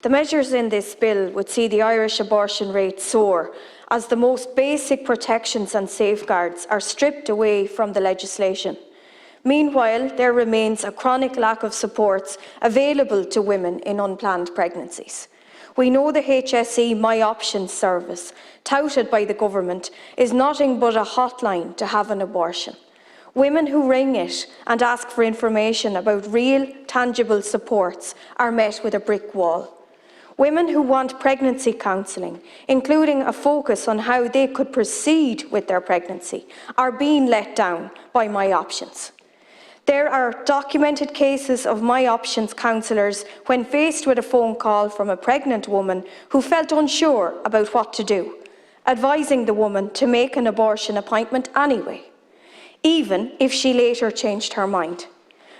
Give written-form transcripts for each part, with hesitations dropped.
The measures in this bill would see the Irish abortion rate soar as the most basic protections and safeguards are stripped away from the legislation. Meanwhile, there remains a chronic lack of supports available to women in unplanned pregnancies. We know the HSE My Options service, touted by the government, is nothing but a hotline to have an abortion. Women who ring it and ask for information about real, tangible supports are met with a brick wall. Women who want pregnancy counselling, including a focus on how they could proceed with their pregnancy, are being let down by My Options. There are documented cases of My Options counsellors when faced with a phone call from a pregnant woman who felt unsure about what to do, advising the woman to make an abortion appointment anyway, even if she later changed her mind.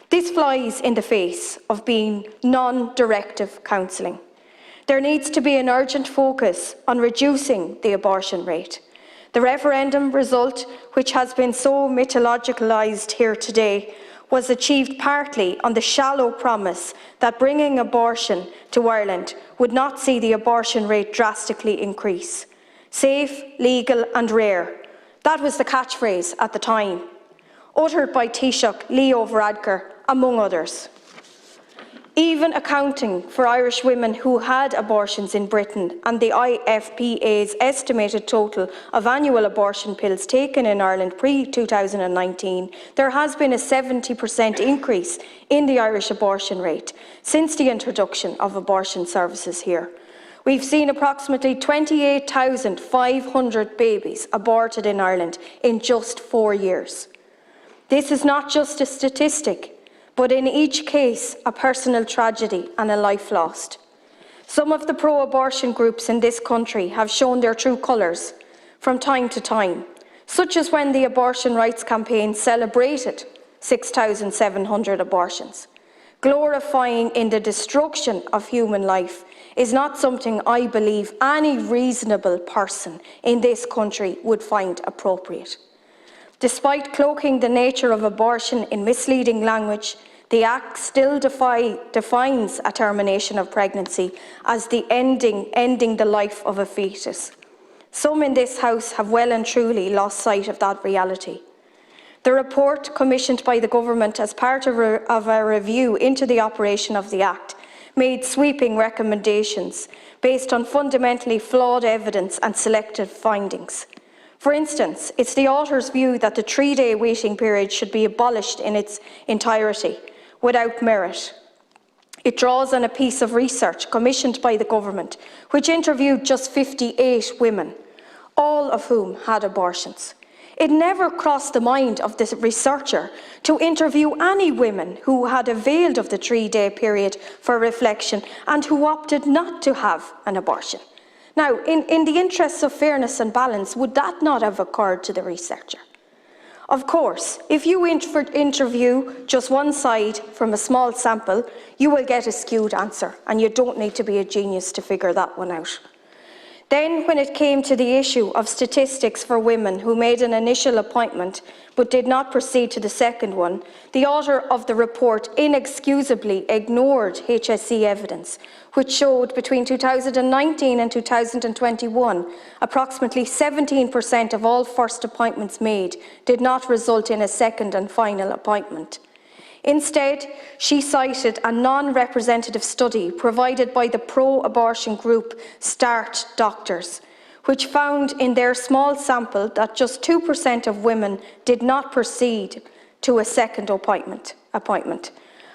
This flies in the face of being non-directive counselling. There needs to be an urgent focus on reducing the abortion rate. The referendum result, which has been so mythologicalised here today, was achieved partly on the shallow promise that bringing abortion to Ireland would not see the abortion rate drastically increase. Safe, legal and rare. That was the catchphrase at the time, uttered by Taoiseach Leo Varadkar, among others. Even accounting for Irish women who had abortions in Britain and the IFPA's estimated total of annual abortion pills taken in Ireland pre-2019, there has been a 70% increase in the Irish abortion rate since the introduction of abortion services here. We've seen approximately 28,500 babies aborted in Ireland in just 4 years. This is not just a statistic, but in each case, a personal tragedy and a life lost. Some of the pro-abortion groups in this country have shown their true colours from time to time, such as when the abortion rights campaign celebrated 6,700 abortions. Glorifying in the destruction of human life is not something I believe any reasonable person in this country would find appropriate. Despite cloaking the nature of abortion in misleading language, the Act still defines a termination of pregnancy as the ending the life of a fetus. Some in this House have well and truly lost sight of that reality. The report commissioned by the Government as part of a review into the operation of the Act made sweeping recommendations based on fundamentally flawed evidence and selective findings. For instance, it's the author's view that the 3-day waiting period should be abolished in its entirety, without merit. It draws on a piece of research commissioned by the Government, which interviewed just 58 women, all of whom had abortions. It never crossed the mind of the researcher to interview any women who had availed of the 3-day period for reflection and who opted not to have an abortion. Now, in the interests of fairness and balance, would that not have occurred to the researcher? Of course, if you interview just one side from a small sample, you will get a skewed answer, and you don't need to be a genius to figure that one out. Then, when it came to the issue of statistics for women who made an initial appointment but did not proceed to the second one, the author of the report inexcusably ignored HSE evidence, which showed between 2019 and 2021, approximately 17% of all first appointments made did not result in a second and final appointment. Instead, she cited a non-representative study provided by the pro-abortion group Start Doctors, which found in their small sample that just 2% of women did not proceed to a second appointment.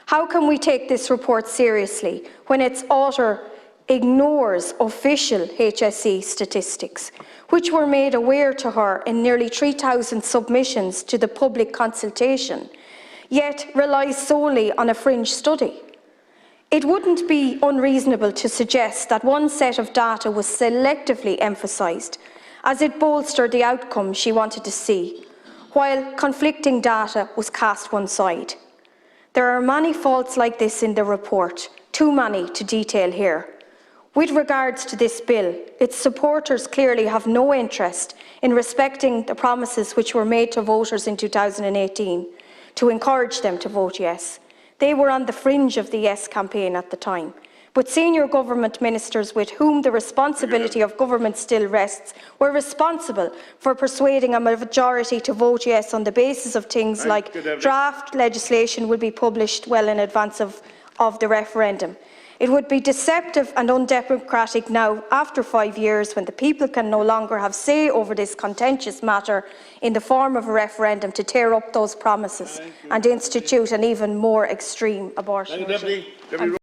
How can we take this report seriously when its author ignores official HSE statistics, which were made aware to her in nearly 3,000 submissions to the public consultation, yet relies solely on a fringe study? It wouldn't be unreasonable to suggest that one set of data was selectively emphasised, as it bolstered the outcome she wanted to see, while conflicting data was cast one side. There are many faults like this in the report, too many to detail here. With regards to this bill, its supporters clearly have no interest in respecting the promises which were made to voters in 2018 to encourage them to vote yes. They were on the fringe of the yes campaign at the time. But senior government ministers with whom the responsibility of government still rests were responsible for persuading a majority to vote yes on the basis of things like draft legislation will be published well in advance of the referendum. It would be deceptive and undemocratic now, after 5 years, when the people can no longer have say over this contentious matter in the form of a referendum, to tear up those promises and institute an even more extreme abortion regime.